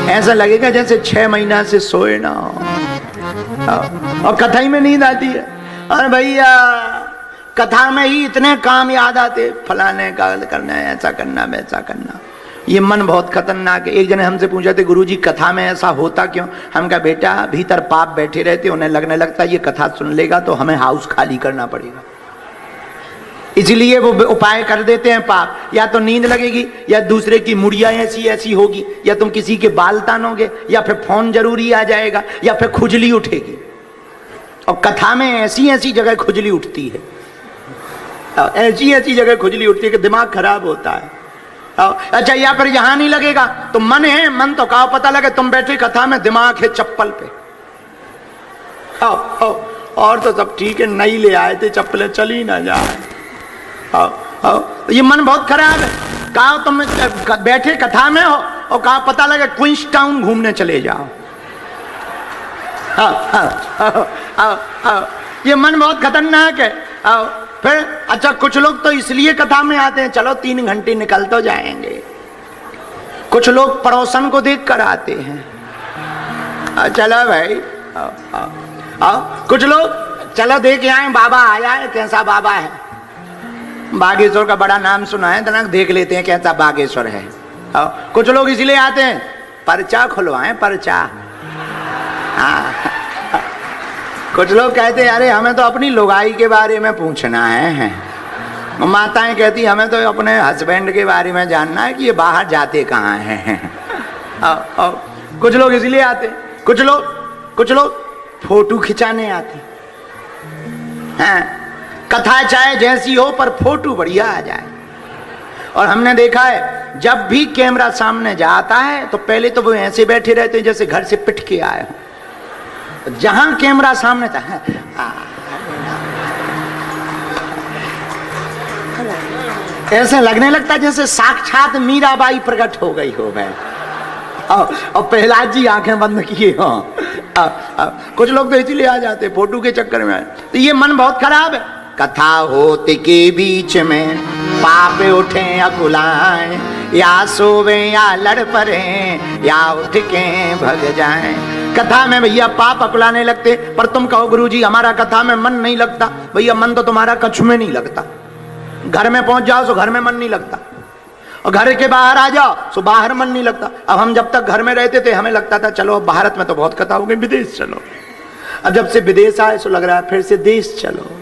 ऐसा लगेगा जैसे 6 महीना से सोए ना हो। और कथा ही में नींद आती है। और भैया कथा में ही इतने काम याद आते, फलाने का करना है, ऐसा करना, वैसा करना। ये मन बहुत खतरनाक है। एक जने हमसे पूछा थे, गुरुजी कथा में ऐसा होता क्यों? हम कहा बेटा भीतर पाप बैठे रहते, उन्हें लगने लगता है ये कथा सुन लेगा तो हमें हाउस खाली करना पड़ेगा, इसलिए वो उपाय कर देते हैं पाप। या तो नींद लगेगी, या दूसरे की मुड़िया ऐसी ऐसी होगी, या तुम किसी के बाल तानोगे, या फिर फोन जरूरी आ जाएगा, या फिर खुजली उठेगी। और कथा में ऐसी ऐसी जगह खुजली उठती है, ऐसी ऐसी जगह खुजली उठती है कि दिमाग खराब होता है। अच्छा या फिर यहां नहीं लगेगा तो मन है, मन तो कहा पता लगे तुम बैठे कथा में, दिमाग है चप्पल पे। और तो सब ठीक है, नई ले आए थे चप्पलें, चली ना जाए। ये मन बहुत खराब है। कहा तुम बैठे कथा में हो और कहा पता लगे क्वींस टाउन घूमने चले जाओ। ये मन बहुत खतरनाक है। फिर अच्छा कुछ लोग तो इसलिए कथा में आते हैं, चलो 3 घंटे निकल तो जाएंगे। कुछ लोग पड़ोसन को देख कर आते हैं, चलो भाई आओ। कुछ लोग चलो देख आए, बाबा आया है, कैसा बाबा है। बागेश्वर का बड़ा नाम सुना है, तो देख लेते हैं कैसा बागेश्वर है। कुछ लोग इसलिए आते हैं पर्चा खुलवाएं, पर्चा। कुछ लोग कहते हैं अरे हमें तो अपनी लुगाई के बारे में पूछना है। माताएं कहती हमें तो अपने हस्बैंड के बारे में जानना है कि ये बाहर जाते कहाँ हैं। कुछ लोग इसलिए आते, कुछ लोग फोटो खिंचाने आते हैं। कथा चाहे जैसी हो पर फोटो बढ़िया आ जाए। और हमने देखा है जब भी कैमरा सामने जाता है तो पहले तो वो ऐसे बैठे रहते हैं जैसे घर से पिट के आए हो। जहां कैमरा सामने था ऐसे लगने लगता है जैसे साक्षात मीराबाई प्रकट हो गई हो भाई। और प्रहलाद जी आंखें बंद किए हो। कुछ लोग तो इसीलिए आ जाते फोटो के चक्कर में। तो ये मन बहुत खराब है। कथा होते के बीच में पाप उठे अकुलाएं, या सोवे या लड़ पड़े या उठ के भग जाएं। कथा में भैया पाप अकुलाने लगते, पर तुम कहो गुरुजी हमारा कथा में मन नहीं लगता। भैया मन तो तुम्हारा कच्छ में नहीं लगता। घर में पहुंच जाओ तो घर में मन नहीं लगता, और घर के बाहर आ जाओ तो बाहर मन नहीं लगता। अब हम जब तक घर में रहते थे हमें लगता था चलो अब भारत में तो बहुत कथा हो गई, विदेश चलो। अब जब से विदेश आए तो लग रहा है फिर से देश चलो।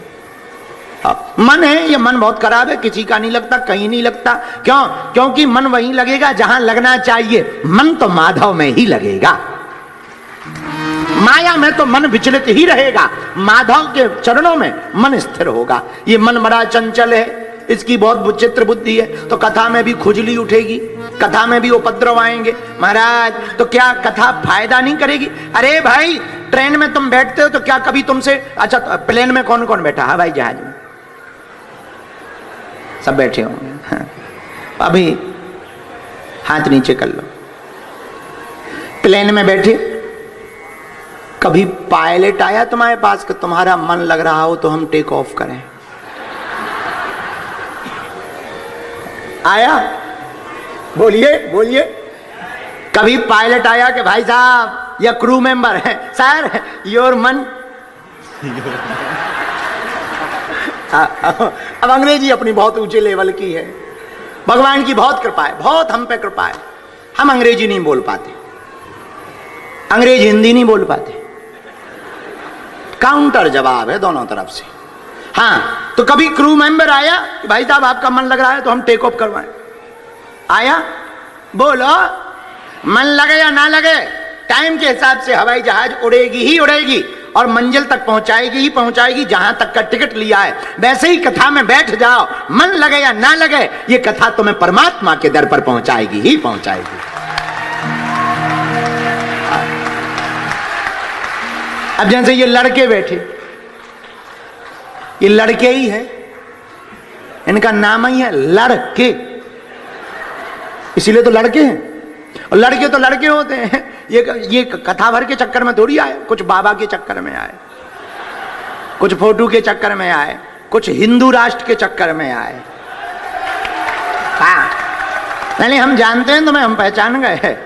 मन है, ये मन बहुत खराब है, किसी का नहीं लगता, कहीं नहीं लगता। क्यों? क्योंकि मन वहीं लगेगा जहां लगना चाहिए। मन तो माधव में ही लगेगा, माया में तो मन विचलित ही रहेगा, माधव के चरणों में मन स्थिर होगा। ये मन बड़ा चंचल है, इसकी बहुत विचित्र बुद्धि है। तो कथा में भी खुजली उठेगी, कथा में भी उपद्रव आएंगे। महाराज तो क्या कथा फायदा नहीं करेगी? अरे भाई ट्रेन में तुम बैठते हो तो क्या कभी तुमसे, अच्छा प्लेन में कौन कौन बैठा? हवाई जहाज में सब बैठे होंगे। अभी हाथ नीचे कर लो। प्लेन में बैठे कभी पायलट आया तुम्हारे पास कि तुम्हारा मन लग रहा हो तो हम टेक ऑफ करें? आया? बोलिए बोलिए। कभी पायलट आया कि भाई साहब या क्रू मेंबर है सर योर मन। अब अंग्रेजी अपनी बहुत ऊंचे लेवल की है, भगवान की बहुत कृपा है, बहुत हम पे कृपा है। हम अंग्रेजी नहीं बोल पाते, अंग्रेजी हिंदी नहीं बोल पाते, काउंटर जवाब है दोनों तरफ से। हाँ तो कभी क्रू मेंबर आया कि भाई साहब आपका मन लग रहा है तो हम टेक ऑफ करवाएं? आया? बोलो। मन लगे या ना लगे टाइम के हिसाब से हवाई जहाज उड़ेगी ही उड़ेगी और मंजिल तक पहुंचाएगी ही पहुंचाएगी जहां तक का टिकट लिया है। वैसे ही कथा में बैठ जाओ, मन लगे या ना लगे ये कथा तुम्हें परमात्मा के दर पर पहुंचाएगी ही पहुंचाएगी। अब जैसे ये लड़के बैठे, ये लड़के ही है, इनका नाम ही है लड़के, इसीलिए तो लड़के हैं। और लड़के तो लड़के होते हैं। ये कथा भर के चक्कर में थोड़ी आए, कुछ बाबा के चक्कर में आए, कुछ फोटो के चक्कर में आए, कुछ हिंदू राष्ट्र के चक्कर में आए। हाँ नहीं हम जानते हैं तुम्हें, हम पहचान गए हैं।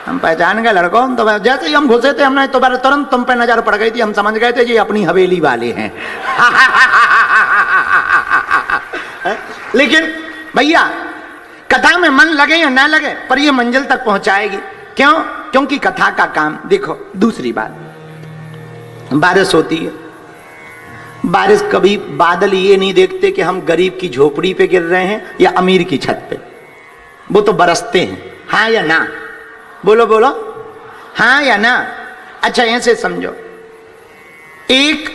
हम पहचान गए लड़कों, तो जैसे ही हम घुसे थे हमने तो तुरंत तुम पे नजर पड़ गई थी, हम समझ गए थे ये अपनी हवेली वाले हैं। लेकिन भैया कथा में मन लगे या ना लगे पर ये मंजिल तक पहुंचाएगी। क्यों? क्योंकि कथा का काम देखो। दूसरी बात, बारिश होती है, बारिश कभी बादल ये नहीं देखते कि हम गरीब की झोपड़ी पे गिर रहे हैं या अमीर की छत पे, वो तो बरसते हैं। हाँ या ना? बोलो बोलो, हाँ या ना? अच्छा ऐसे समझो, एक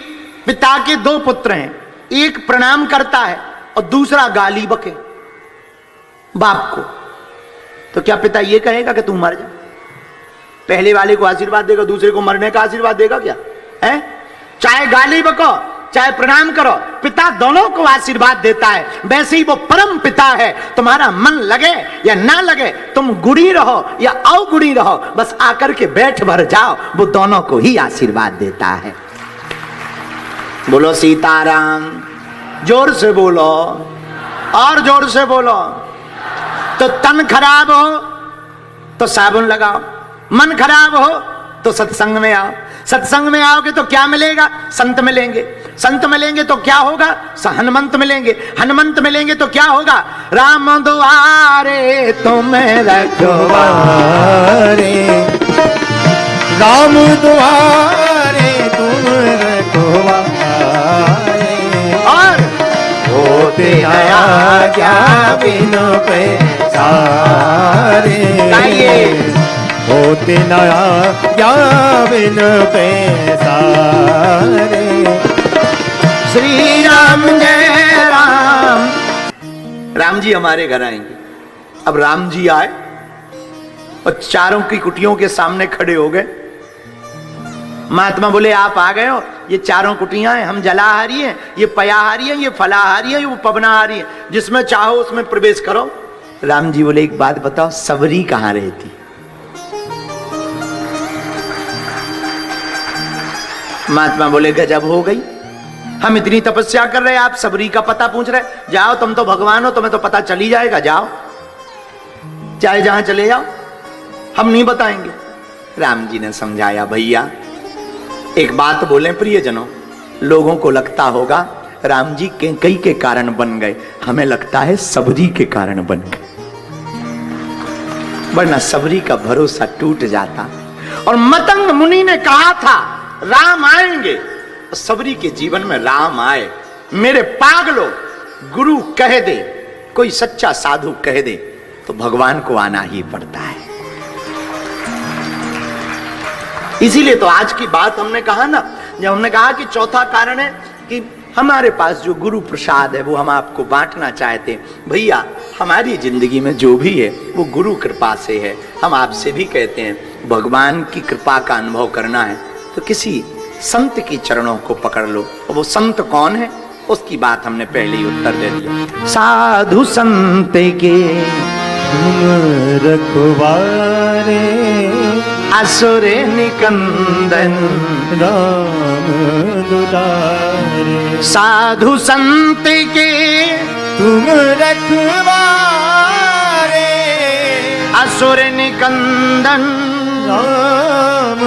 पिता के दो पुत्र हैं, एक प्रणाम करता है और दूसरा गाली बके बाप को, तो क्या पिता ये कहेगा कि तू मर जा? पहले वाले को आशीर्वाद देगा, दूसरे को मरने का आशीर्वाद देगा क्या? है? चाहे गाली बको चाहे प्रणाम करो, पिता दोनों को आशीर्वाद देता है। वैसे ही वो परम पिता है। तुम्हारा मन लगे या ना लगे, तुम गुड़ी रहो या अवगुड़ी रहो, बस आकर के बैठ भर जाओ, वो दोनों को ही आशीर्वाद देता है। बोलो सीताराम, जोर से बोलो और जोर से बोलो। तो तन खराब हो तो साबुन लगाओ, मन खराब हो तो सत्संग में आओ। सत्संग में आओगे तो क्या मिलेगा? संत मिलेंगे। संत मिलेंगे तो क्या होगा? हनुमंत मिलेंगे। हनुमंत मिलेंगे तो क्या होगा? राम दुआरे तुम रखवारे, राम दुआरे तुम रखवारे, और होते आया क्या बिनु पैसारे, होते नया क्या बिन पैसारे। श्री राम जय राम। राम जी हमारे घर आएंगे। अब राम जी आए और चारों की कुटियों के सामने खड़े हो गए। महात्मा बोले आप आ गए हो, ये चारों कुटियां हैं, हम जलाहारी हैं, ये पयाहारी हैं, ये फलाहारी हैं, ये वो पवनाहारी हैं, जिसमें चाहो उसमें प्रवेश करो। राम जी बोले एक बात बताओ, सबरी कहां रहती? महात्मा बोले गजब हो गई, हम इतनी तपस्या कर रहे हैं, आप सबरी का पता पूछ रहे? जाओ, तुम तो भगवान हो, तुम्हें तो पता चल ही जाएगा, जाओ चाहे जहां चले जाओ, हम नहीं बताएंगे। राम जी ने समझाया, भैया एक बात बोले प्रियजनों, लोगों को लगता होगा राम जी कई के कारण बन गए, हमें लगता है सबरी के कारण बन गए, वरना सबरी का भरोसा टूट जाता। और मतंग मुनि ने कहा था राम आएंगे, सबरी के जीवन में राम आए। मेरे पागलो, गुरु कह दे, कोई सच्चा साधु कह दे तो भगवान को आना ही पड़ता है। इसीलिए तो आज की बात हमने कहा ना, जब हमने कहा कि चौथा कारण है कि हमारे पास जो गुरु प्रसाद है वो हम आपको बांटना चाहते हैं। भैया हमारी जिंदगी में जो भी है वो गुरु कृपा से है। हम आपसे भी कहते हैं भगवान की कृपा का अनुभव करना है तो किसी संत की चरणों को पकड़ लो। और वो संत कौन है उसकी बात हमने पहले ही उत्तर दे दिया। साधु संत के तुम रखवारे, असुर निकंदन राम दुलारे। साधु संत के तुम रखवारे, असुर निकंदन राम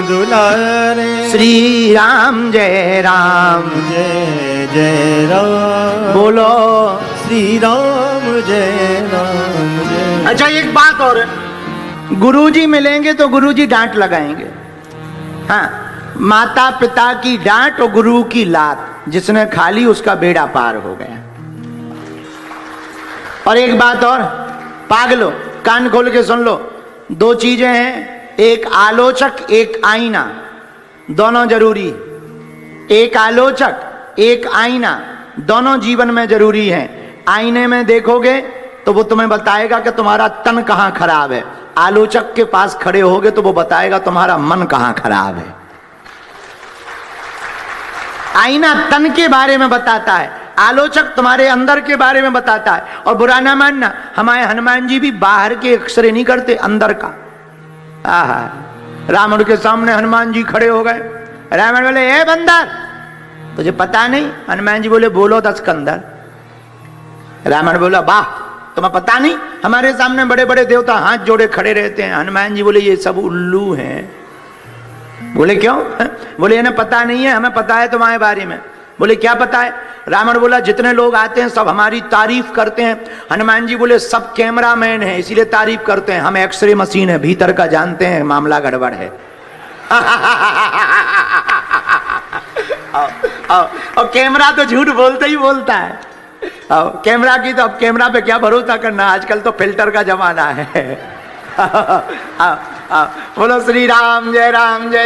दुलारे। श्री राम जय राम, जय जय राम, बोलो श्री राम जय राम जय। अच्छा एक बात और है, गुरुजी मिलेंगे तो गुरुजी डांट लगाएंगे। हाँ, माता पिता की डांट और गुरु की लात, जिसने खा ली उसका बेड़ा पार हो गया। और एक बात और, पागलो कान खोल के सुन लो, दो चीजें हैं, एक आलोचक एक आईना, दोनों जरूरी। एक आलोचक एक आईना, दोनों जीवन में जरूरी है। आईने में देखोगे तो वो तुम्हें बताएगा कि तुम्हारा तन कहां खराब है, आलोचक के पास खड़े होगे तो वो बताएगा तुम्हारा मन कहां खराब है। आईना तन के बारे में बताता है, आलोचक तुम्हारे अंदर के बारे में बताता है। और बुरा ना मानना, हमारे हनुमान जी भी बाहर के एक्सरे नहीं करते, अंदर का। आहा, रावण के सामने हनुमान जी खड़े हो गए। रावण बोले ए बंदर, तुझे पता नहीं? हनुमान जी बोले बोलो 10 कंदर। रावण बोला वाह, तुम्हें पता नहीं? हमारे सामने बड़े बड़े देवता हाथ जोड़े खड़े रहते हैं। हनुमान जी बोले ये सब उल्लू हैं। बोले क्यों? बोले इन्हें पता नहीं है, हमें पता है तुम्हारे बारे में। बोले क्या पता है? रावण बोला जितने लोग आते हैं सब हमारी तारीफ करते हैं। हनुमान जी बोले सब कैमरामैन है इसीलिए तारीफ करते हैं, हम एक्सरे मशीन है, भीतर का जानते हैं, मामला गड़बड़ है। और कैमरा तो झूठ बोलता ही बोलता है। कैमरा की तो अब कैमरा पे क्या भरोसा करना, आजकल तो फिल्टर का जमाना है। बोलो श्री राम जय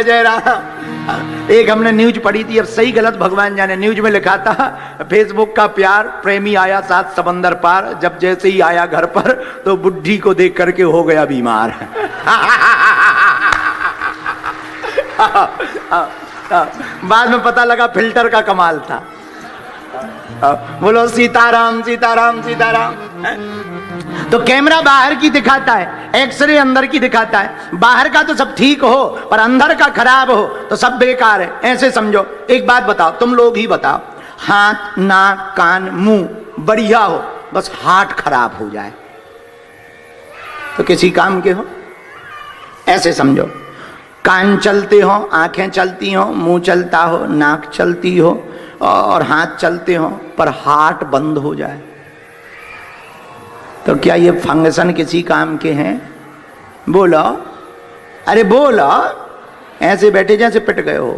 जय राम। एक हमने न्यूज पढ़ी थी, अब सही गलत भगवान जाने। न्यूज में लिखा था फेसबुक का प्यार प्रेमी आया 7 समंदर पार, जब जैसे ही आया घर पर तो बुढ़ी को देख करके हो गया बीमार। बाद में पता लगा फिल्टर का कमाल था। बोलो सीताराम सीताराम सीताराम। तो कैमरा बाहर की दिखाता है, एक्सरे अंदर की दिखाता है। बाहर का तो सब ठीक हो पर अंदर का खराब हो तो सब बेकार है, ऐसे समझो। एक बात बताओ, तुम लोग ही बताओ, हाथ नाक कान मुंह बढ़िया हो, बस हार्ट खराब हो जाए तो किसी काम के हो? ऐसे समझो, कान चलते हो, आंखें चलती हो, मुंह चलता हो, नाक चलती हो और हाथ चलते हो पर हार्ट बंद हो जाए तो क्या ये फंक्शन किसी काम के हैं? बोलो, अरे बोलो, ऐसे बैठे जैसे पिट गए हो।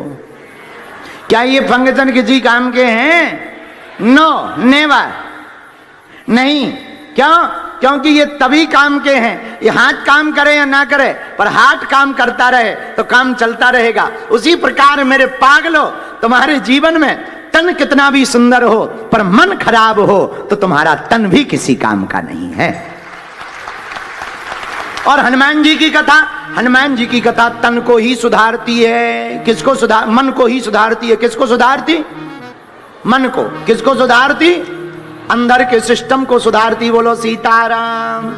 क्या ये फंक्शन किसी काम के हैं? नो नेवर, नहीं। क्यों? क्योंकि ये तभी काम के हैं, ये हाथ काम करे या ना करे पर हाथ काम करता रहे तो काम चलता रहेगा। उसी प्रकार मेरे पागलो, तुम्हारे जीवन में तन कितना भी सुंदर हो पर मन खराब हो तो तुम्हारा तन भी किसी काम का नहीं है। और हनुमान जी की कथा, हनुमान जी की कथा तन को ही सुधारती है। किसको सुधार? मन को ही सुधारती है। किसको सुधारती? मन को। किसको सुधारती? अंदर के सिस्टम को सुधारती। बोलो सीताराम।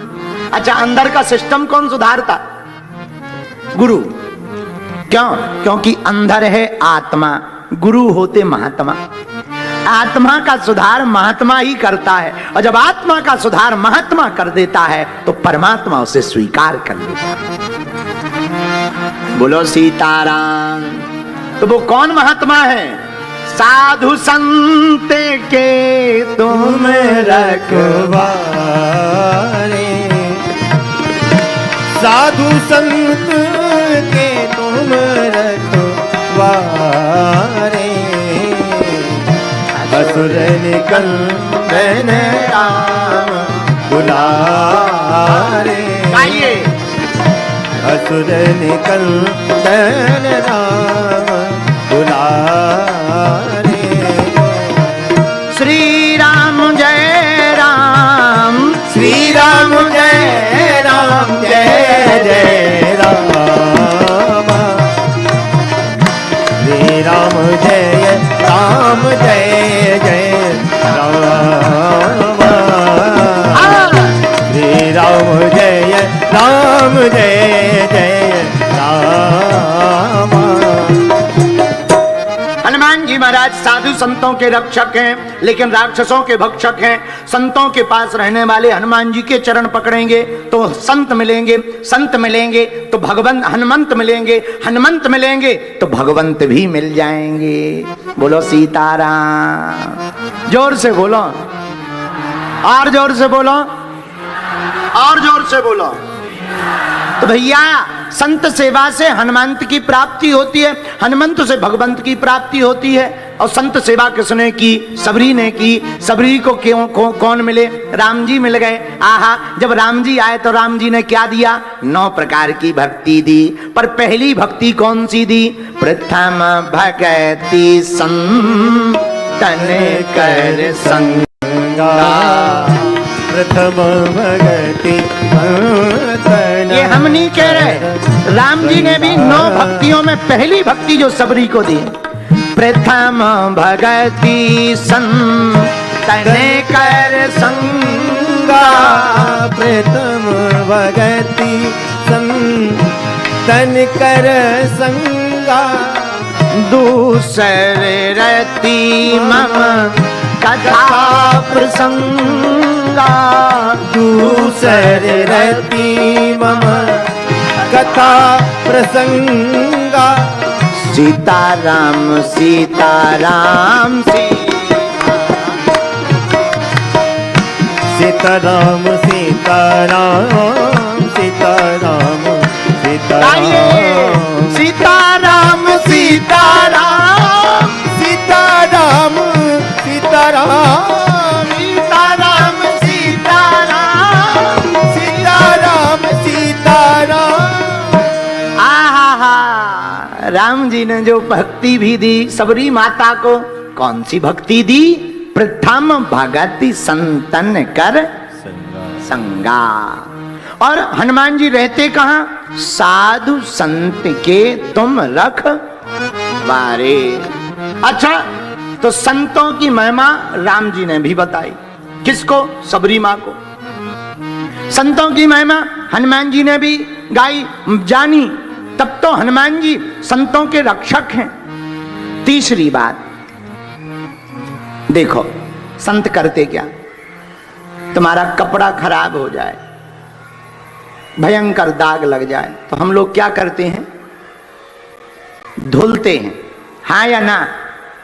अच्छा, अंदर का सिस्टम कौन सुधारता? गुरु। क्यों? क्योंकि अंदर है आत्मा, गुरु होते महात्मा। आत्मा का सुधार महात्मा ही करता है और जब आत्मा का सुधार महात्मा कर देता है तो परमात्मा उसे स्वीकार कर लेता है। बोलो सीताराम। तो वो कौन महात्मा है? साधु संत के तुम रखवारे, साधु संत के तुम रखवारे, असुर निकल मैंने राम बुलारे। आइए, असुर निकल मैंने राम बुलारे। श्री राम जय राम, श्री राम जय राम जय जय राम, श्री राम जय राम जय जय राम, श्री राम जय राम जय जय राम। हनुमान जी महाराज साधु संतों के रक्षक हैं लेकिन राक्षसों के भक्षक हैं। संतों के पास रहने वाले हनुमान जी के चरण पकड़ेंगे तो संत मिलेंगे, संत मिलेंगे तो भगवंत हनुमंत मिलेंगे, हनुमंत मिलेंगे तो भगवंत भी मिल जाएंगे। बोलो सीताराम। जोर से बोलो, और जोर से बोलो, और जोर से बोलो। तो भैया संत सेवा से हनुमंत की प्राप्ति होती है, हनुमंत से भगवंत की प्राप्ति होती है। और संत सेवा किसने की? सबरी ने की। सबरी को क्यों कौन मिले? राम जी मिल गए। आहा, जब राम जी आए तो राम जी ने क्या दिया? 9 प्रकार की भक्ति दी। पर पहली भक्ति कौन सी दी? प्रथम भक्ति संतन कर संगा, प्रथम भक्ति ये हम नहीं कह रहे, राम जी ने भी 9 भक्तियों में पहली भक्ति जो सबरी को दी, प्रथम भक्ति संतन कर संगा, प्रथम भक्ति संतन कर संगा, दूसर रति मम कथा प्रसंगा दूसर रति मम कथा प्रसंगा सीताराम सीताराम सीताराम सीताराम सीताराम सीताराम सीताराम सीताराम सीताराम सीताराम सीताराम सीताराम सीताराम सीताराम। आहा, राम जी ने जो भक्ति भी दी सबरी माता को, कौन सी भक्ति दी? प्रथम भगति संतन कर संगा। और हनुमान जी रहते कहां? साधु संत के तुम रख बारे। अच्छा, तो संतों की महिमा राम जी ने भी बताई। किसको? सबरी माँ को। संतों की महिमा हनुमान जी ने भी गाई, जानी। तब तो हनुमान जी संतों के रक्षक हैं। तीसरी बात देखो, संत करते क्या? तुम्हारा कपड़ा खराब हो जाए, भयंकर दाग लग जाए, तो हम लोग क्या करते हैं? धुलते हैं, हाँ या ना?